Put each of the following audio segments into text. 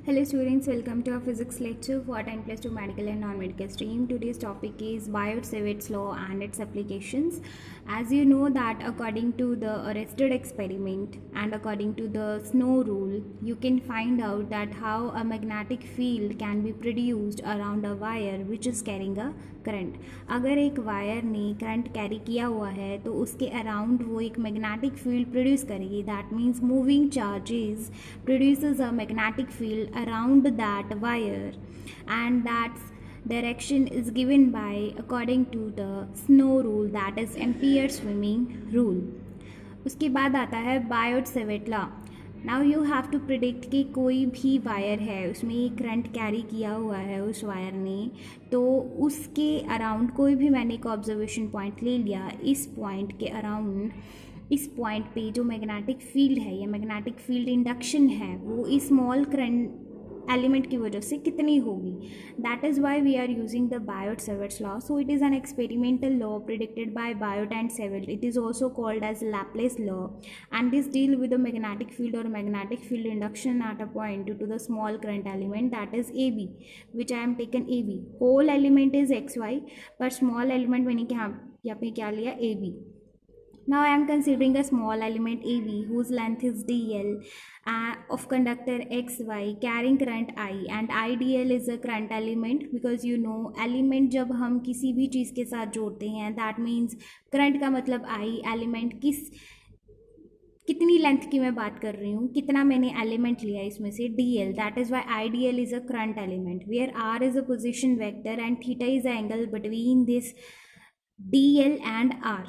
Hello students, welcome to our physics lecture for 10 plus 2 medical and non-medical stream. Today's topic is Biot-Savart's law and its applications. As you know that according to the Arrested experiment and according to the Snow rule, you can find out that how a magnetic field can be produced around a wire which is carrying a current. अगर एक wire ने current carry किया हुआ है तो उसके around वो एक मैग्नेटिक फील्ड प्रोड्यूस करेगी. That means moving charges produces a magnetic field around that wire, and that direction is given by according to the Snow rule, that is Ampere swimming rule. उसके बाद आता है Biot Savart law. Now you have to predict कि कोई भी wire है उसमें ये करंट कैरी किया हुआ है उस वायर ने, तो उसके अराउंड कोई भी मैंने एक ऑब्जर्वेशन पॉइंट ले लिया. इस पॉइंट के अराउंड इस पॉइंट पे जो मैग्नेटिक फील्ड है या मैग्नेटिक फील्ड इंडक्शन है वो इस स्मॉल करंट एलिमेंट की वजह से कितनी होगी. That is why we are using the Biot Savart's law. So it is an experimental law predicted by Biot and Savart. It is also called as Laplace law, and this deal with the magnetic field और magnetic field induction at a point due to the small current element that is A B, which I am taken A B. Whole element is X Y, per small element मैंने यहाँ पे क्या लिया, A B. Now I am considering a small element AB whose length is dl of conductor XY carrying current I, and IDL is a current element because you know element जब हम किसी भी चीज़ के साथ जोड़ते हैं that means current का मतलब I, element कितनी लेंथ की मैं बात कर रही हूँ, कितना मैंने एलिमेंट लिया इसमें से, dl. That is Y ideal is a current element where r is a position vector and theta is a angle between this dl and r.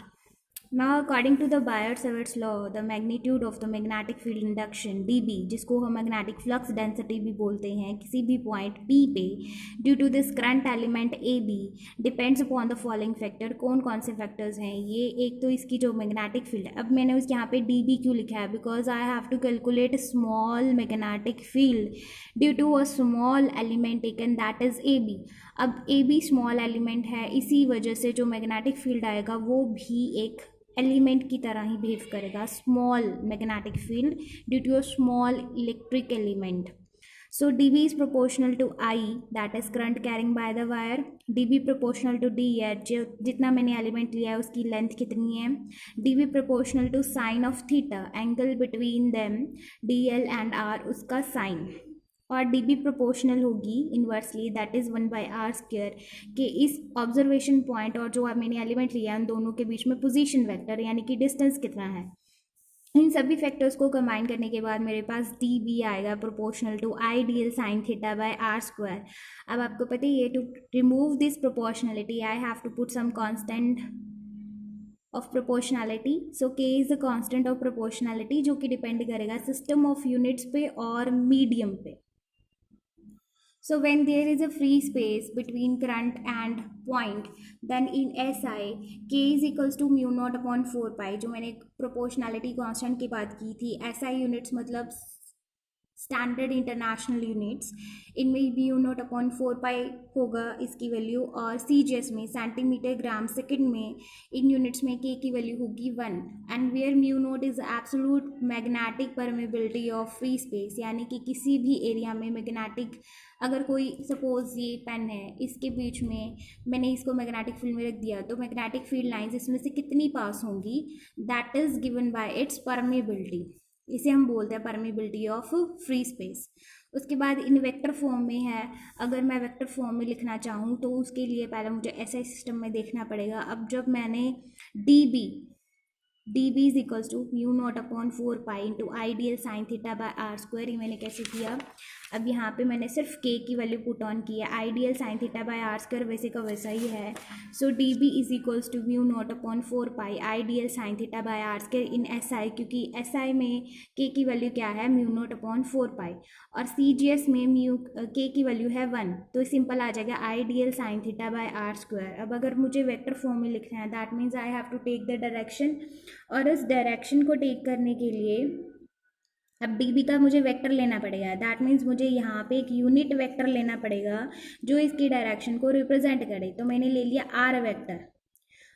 Now according to the Biot-Savart's law, the magnitude of the magnetic field induction dB, जिसको हम magnetic flux density भी बोलते हैं, किसी भी point P पे due to this current element AB depends upon the following factor. कौन कौन से फैक्टर्स हैं ये? एक तो इसकी जो मैग्नेटिक फील्ड है. अब मैंने उसके यहाँ पे dB क्यों लिखा है? Because I have to calculate small magnetic field due to a small element taken that is AB. अब AB स्मॉल एलिमेंट है, इसी वजह से जो मैग्नेटिक फील्ड आएगा वो भी एक एलिमेंट की तरह ही बिहेव करेगा, small magnetic field due to a small electric element. So dB is proportional to I, that is current carrying by the wire. dB proportional to D है, जो जितना मैंने एलिमेंट लिया है उसकी लेंथ कितनी है. dB proportional to sine of theta, angle between them DL and R, उसका साइन. और dB प्रोपोर्शनल होगी इन्वर्सली, दैट इज़ 1/r², कि इस ऑब्जर्वेशन पॉइंट और जो मैंने एलिमेंट लिया उन दोनों के बीच में पोजीशन वेक्टर यानी कि डिस्टेंस कितना है. इन सभी फैक्टर्स को कंबाइन करने के बाद मेरे पास dB आएगा proportional to IDL sine theta by r². अब आपको पता ही है, to remove this proportionality I have to put some constant of proportionality. So k is the constant of proportionality जो कि डिपेंड करेगा सिस्टम ऑफ यूनिट्स पे और मीडियम पे. So when there is a free space between current and point, then in SI K is equals to mu naught upon 4 pi, जो मैंने proportionality constant की बात की थी. SI यूनिट्स मतलब स्टैंडर्ड इंटरनेशनल यूनिट्स, इनमें म्यू नॉट अपॉन 4 पाई होगा इसकी वैल्यू, और CGS में सेंटीमीटर ग्राम सेकंड में इन यूनिट्स में K की वैल्यू होगी 1. And where mu naught is absolute magnetic permeability of free space, यानी कि किसी भी एरिया में मैग्नेटिक, अगर कोई सपोज ये पेन है इसके बीच में मैंने इसको मैग्नेटिक फील्ड में रख दिया, तो मैग्नेटिक फील्ड लाइंस इसमें से कितनी पास होंगी, that is given by it's permeability. इसे हम बोलते हैं परमेबिलिटी ऑफ फ्री स्पेस. उसके बाद इन वेक्टर फॉर्म में है, अगर मैं वेक्टर फॉर्म में लिखना चाहूँ तो उसके लिए पहले मुझे SI सिस्टम में देखना पड़ेगा. अब जब मैंने dB is equals to mu naught upon 4 pi into IDL sine theta by r². ये मैंने कैसे किया, अब यहाँ पे मैंने सिर्फ K की वैल्यू पुट ऑन की है. IDL sine theta by r² वैसे का वैसा ही है. So dB is equals to mu naught upon 4 pi IDL sine theta by r² in SI, क्योंकि SI में K की वैल्यू क्या है, म्यू नॉट अपॉन 4 पाई, और CGS में K की वैल्यू है 1, तो सिंपल आ जाएगा IDL sine theta by r². अब अगर मुझे वेक्टर फॉर्म में लिखना है that means I have to take the direction, और इस डायरेक्शन को टेक करने के लिए अब dB का मुझे वेक्टर लेना पड़ेगा. दैट मीन्स मुझे यहाँ पे एक यूनिट वेक्टर लेना पड़ेगा जो इसकी डायरेक्शन को रिप्रेजेंट करे. तो मैंने ले लिया r वेक्टर.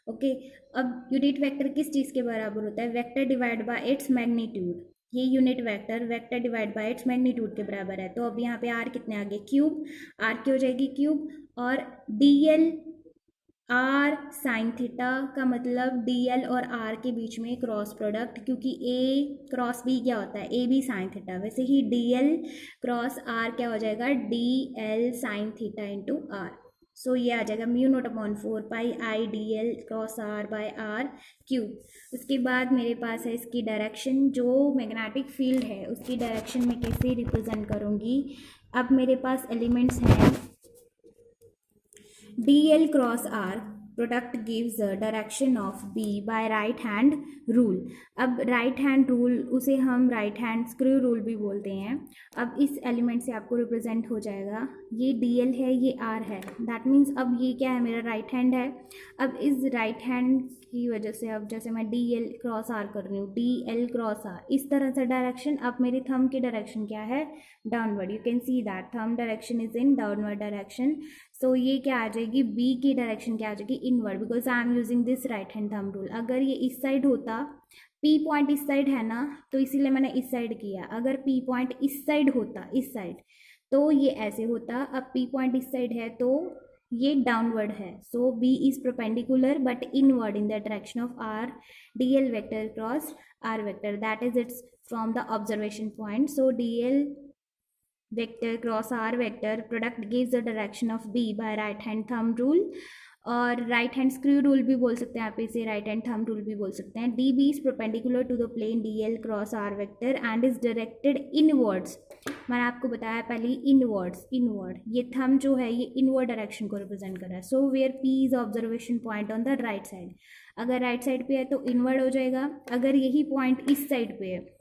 ओके, अब यूनिट वेक्टर किस चीज़ के बराबर होता है, vector divide by its magnitude. ये unit vector vector divide by its magnitude के बराबर है। तो अब यहाँ पे आर कितने आ गए, क्यूब, आर की हो जाएगी क्यूब, और D L R sine theta का मतलब डी एल और आर के बीच में क्रॉस प्रोडक्ट, क्योंकि ए क्रॉस बी क्या होता है, ए बी साइन थीटा, वैसे ही डी एल क्रॉस आर क्या हो जाएगा, D L sine theta into R. So ये आ जाएगा mu naught upon 4 pi I D L cross R by R cube. उसके बाद मेरे पास है इसकी डायरेक्शन, जो मैग्नेटिक फील्ड है उसकी डायरेक्शन में कैसे रिप्रेजेंट करूँगी। अब मेरे पास एलिमेंट्स हैं dl cross r, product gives the direction of b by right hand rule। अब राइट हैंड रूल उसे हम राइट हैंड स्क्रू रूल भी बोलते हैं। अब इस एलिमेंट से आपको रिप्रेजेंट हो जाएगा, ये dl है, ये r है, दैट मीन्स अब ये क्या है, मेरा राइट हैंड है। अब इस राइट हैंड की वजह से अब जैसे मैं dl क्रॉस r कर रही हूँ, dl क्रॉस r, इस तरह से डायरेक्शन। अब मेरी थंब की डायरेक्शन क्या है, downward, you can see that thumb direction is in downward direction. So ये क्या आ जाएगी, b की डायरेक्शन क्या आ जाएगी, inward, because I am using this right hand thumb rule. अगर ये इस साइड होता, p पॉइंट इस साइड है ना, तो इसीलिए मैंने इस साइड किया। अगर p पॉइंट इस साइड होता, इस साइड, तो ये ऐसे होता। अब p पॉइंट इस साइड है तो ये डाउनवर्ड है। So b is perpendicular but inward in the direction of r dl vector cross r vector, that is it's from the observation point. So dl vector cross R vector product gives the direction of B by right hand thumb rule, और right hand screw rule भी बोल सकते हैं आप इसे, right hand thumb rule भी बोल सकते हैं। D B is perpendicular to the plane D L cross R vector and is directed inwards. मैंने आपको बताया पहले इनवर्ड्स, इनवर्ड, ये थंब जो है ये इनवर्ड डायरेक्शन को रिप्रेजेंट कर रहा है। So where P is observation point on the right side, अगर राइट साइड पे है तो इनवर्ड हो जाएगा। अगर यही पॉइंट इस साइड पे है,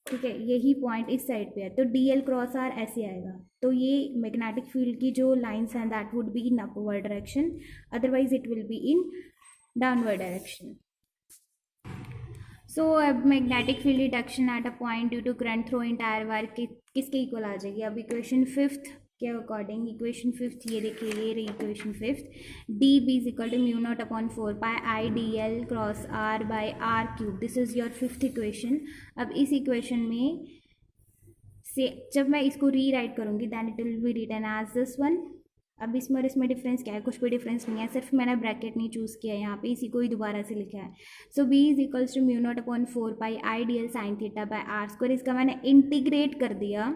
ठीक है, यही पॉइंट इस साइड पे है, तो डी एल क्रॉस आर ऐसे आएगा। तो ये मैग्नेटिक फील्ड की जो लाइन्स हैं that would be in upward direction, otherwise it will be in downward direction. So अब magnetic field reduction at a point due to current through entire wire किसके equal आ जाएगी। अब equation fifth के according, equation fifth ये देखिए, ये रही equation fifth, D B is equal to mu naught upon 4 pi I D L cross R by R cube, this is your fifth equation. अब इस इक्वेशन में से जब मैं इसको री राइट करूँगी then it will be written as this one. अब इसमें और इसमें डिफरेंस क्या है, कुछ भी डिफरेंस नहीं है, सिर्फ मैंने ब्रैकेट नहीं चूज़ किया है यहाँ पे, इसी को ही दोबारा से लिखा है। So b is equals to mu naught upon 4 pi I D L sine theta by R square, इसका मैंने इंटीग्रेट कर दिया।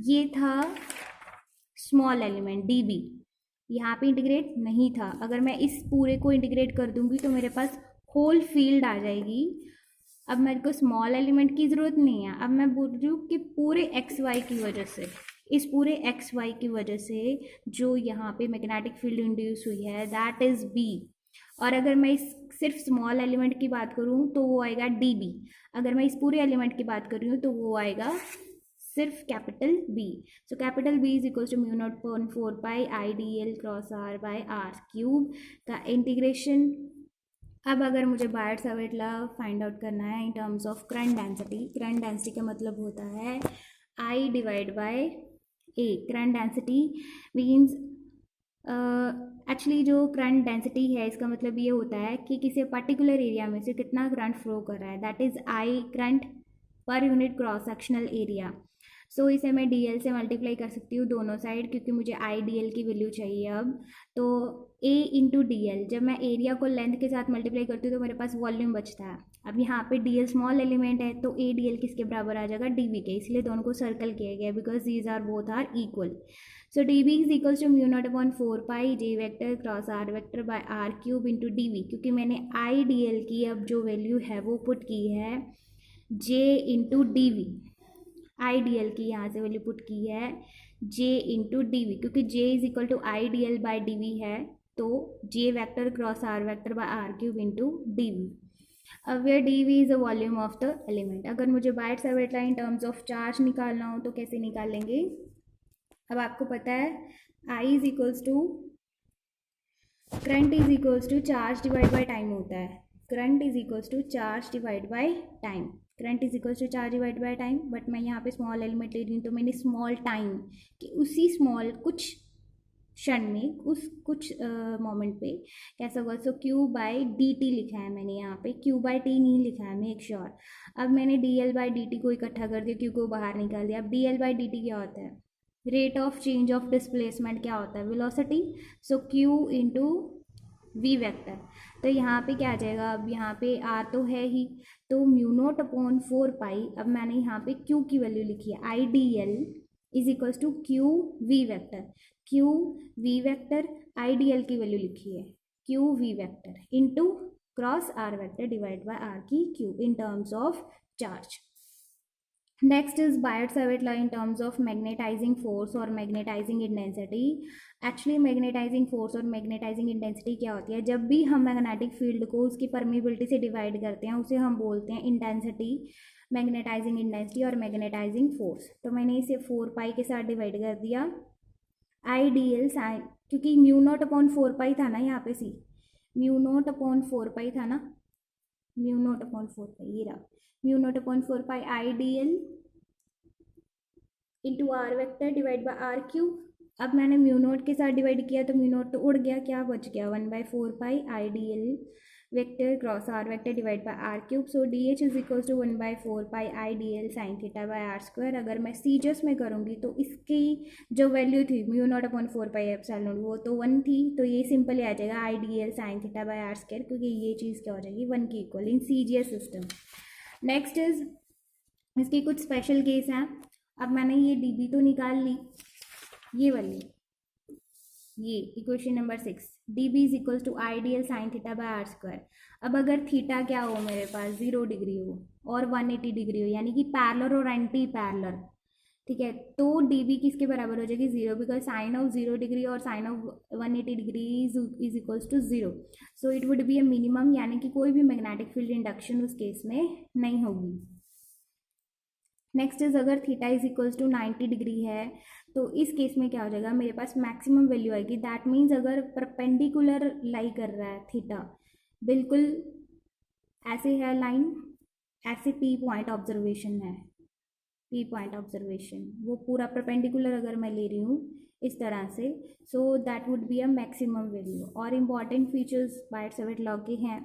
ये था स्मॉल एलिमेंट डी बी, यहाँ पे इंटीग्रेट नहीं था। अगर मैं इस पूरे को इंटीग्रेट कर दूंगी तो मेरे पास होल फील्ड आ जाएगी। अब मेरे को स्मॉल एलिमेंट की ज़रूरत नहीं है। अब मैं बोल रही हूँ कि पूरे एक्स वाई की वजह से, इस पूरे एक्स वाई की वजह से जो यहाँ पे मैग्नेटिक फील्ड इंड्यूस हुई है दैट इज़ बी। और अगर मैं इस सिर्फ स्मॉल एलिमेंट की बात करूँ तो वो आएगा डी बी। अगर मैं इस पूरे एलिमेंट की बात कर रही हूँ तो वो आएगा सिर्फ capital B. So capital B is equal to mu naught upon 4 pi I D L cross R by R cube का इंटीग्रेशन। अब अगर मुझे Biot Savart law find out करना है in terms of current density, current density का मतलब होता है I divide by A. Current density means actually जो करंट डेंसिटी है इसका मतलब ये होता है कि किसी पर्टिकुलर एरिया में से कितना करंट फ्लो कर रहा है, that is I current per unit cross sectional area. So इसे मैं डी एल से मल्टीप्लाई कर सकती हूँ दोनों साइड, क्योंकि मुझे आई डी एल की वैल्यू चाहिए अब। तो ए इंटू डी एल, जब मैं एरिया को लेंथ के साथ मल्टीप्लाई करती हूँ तो मेरे पास वॉल्यूम बचता है। अब यहाँ पे डी एल स्मॉल एलिमेंट है तो ए डी एल किसके बराबर आ जाएगा, डी बी के, इसलिए दोनों को सर्कल किया गया because these are both are equal. So D B is equals to mu naught upon 4 pi J vector cross R vector by R cube into D V, क्योंकि मैंने आई डी एल की अब जो वैल्यू है वो put की है J into D V. I D L की यहाँ से वैल्यू पुट की है j इंटू डी वी, क्योंकि j is equal to I D L by D V है, तो j vector cross R vector by R cube into D V. अब where D V is the volume of the element. अगर मुझे Biot Savart law in terms of charge निकालना हो तो कैसे निकालेंगे। अब आपको पता है I is equals to current is equals to charge divide by time होता है। Current is equals to charge divide by time, current is equals to charge divide by time, but मैं यहाँ पे स्मॉल एलिमेंट ले रही हूँ तो मैंने स्मॉल टाइम कि उसी स्मॉल कुछ क्षण में, उस कुछ मोमेंट पे कैसा होगा। सो क्यू बाई डी टी लिखा है मैंने यहाँ पे, क्यू बाई टी नहीं लिखा है, मेक श्योर। अब मैंने D L by D T को इकट्ठा कर दिया, क्यू को बाहर निकाल दिया। अब D L by D T क्या होता है, rate of change of displacement क्या होता है, velocity. So Q into V vector. तो यहाँ पे क्या आ जाएगा, अब यहाँ पे आर तो है ही, तो म्यू नोट अपॉन 4 पाई। अब मैंने यहाँ पे क्यू की वैल्यू लिखी है, I D L is equals to Q V vector. Q V vector I D L की वैल्यू लिखी है, Q V vector into cross R vector divide by R की Q in terms of charge. Next is Biot-Savart law in terms of magnetizing force और magnetizing intensity. Actually magnetizing force और magnetizing intensity क्या होती है, जब भी हम magnetic field को उसकी परमिबिलिटी से डिवाइड करते हैं उसे हम बोलते हैं इंटेंसिटी, मैग्नेटाइजिंग इंटेंसिटी और मैग्नेटाइजिंग फोर्स। तो मैंने इसे 4 पाई के साथ डिवाइड कर दिया, आई डी एल साइन, क्योंकि म्यू नोट अपॉन 4 पाई था ना यहाँ पे, see mu naught upon 4 pi था ना, म्यू नोट अपॉन 4 पाई, ये रहा mu naught upon 4 pi I D L into R vector divide by R cube. अब मैंने म्यू नोट के साथ डिवाइड किया तो म्यू नोट तो उड़ गया, क्या बच गया, 1/4 pi I D L vector cross R vector divide by R cube. So D H is equal to 1/4 pi I D L sine theta by R square. अगर मैं सीजस में करूँगी तो इसकी जो वैल्यू थी mu naught upon 4 pi epsilon वो तो 1 थी, तो ये सिंपल आ जाएगा I D L sine theta by R square, क्योंकि ये चीज़ क्या हो जाएगी 1 की equal in CGS system. Next is इसके कुछ स्पेशल केस हैं। अब मैंने ये डी बी तो निकाल ली, ये वाली, ये equation number 6, D B is equal to I D L sine theta by R square. अब अगर थीटा क्या हो मेरे पास 0 डिग्री हो और 180 डिग्री हो, यानी कि पैरेलल और एंटी पैरेलल, ठीक है, तो डी बी किसके बराबर हो जाएगी 0, बिकॉज साइन ऑफ 0 डिग्री और sine of 180 degree is equals to 0। So it would be a minimum, यानी कि कोई भी मैग्नेटिक फील्ड इंडक्शन उस केस में नहीं होगी। नेक्स्ट इज अगर theta is equals to 90 degree है तो इस केस में क्या हो जाएगा, मेरे पास मैक्सिमम वैल्यू आएगी। दैट मीन्स अगर परपेंडिकुलर लाई कर रहा है थीटा, बिल्कुल ऐसे है लाइन, ऐसे पी पॉइंट ऑब्जर्वेशन है, पी पॉइंट ऑब्जर्वेशन वो पूरा परपेंडिकुलर अगर मैं ले रही हूँ इस तरह से, so that would be a maximum value. और इम्पॉर्टेंट फीचर्स बायट-सैवर्ट लॉ के हैं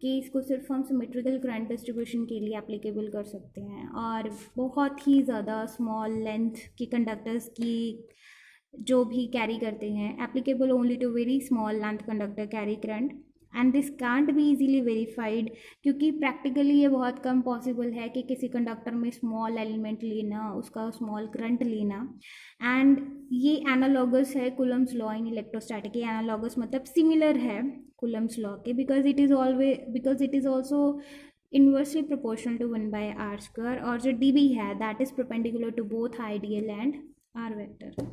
कि इसको सिर्फ हम सिमेट्रिकल करंट डिस्ट्रीब्यूशन के लिए एप्लीकेबल कर सकते हैं, और बहुत ही ज़्यादा स्मॉल लेंथ की कंडक्टर्स की जो भी कैरी करते हैं, applicable only to very small length conductor carry current, and this can't be easily verified, क्योंकि प्रैक्टिकली ये बहुत कम पॉसिबल है कि किसी कंडक्टर में स्मॉल एलिमेंट लेना, उसका स्मॉल करंट लेना। एंड ये एनालॉगस है Coulomb's law in electrostatic, analogous मतलब सिमिलर है कूलम्स लॉ के, because it is also inversely proportional to 1/r square, और जो डी बी है that is perpendicular to both I D L and R vector.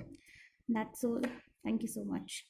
That's all, thank you so much.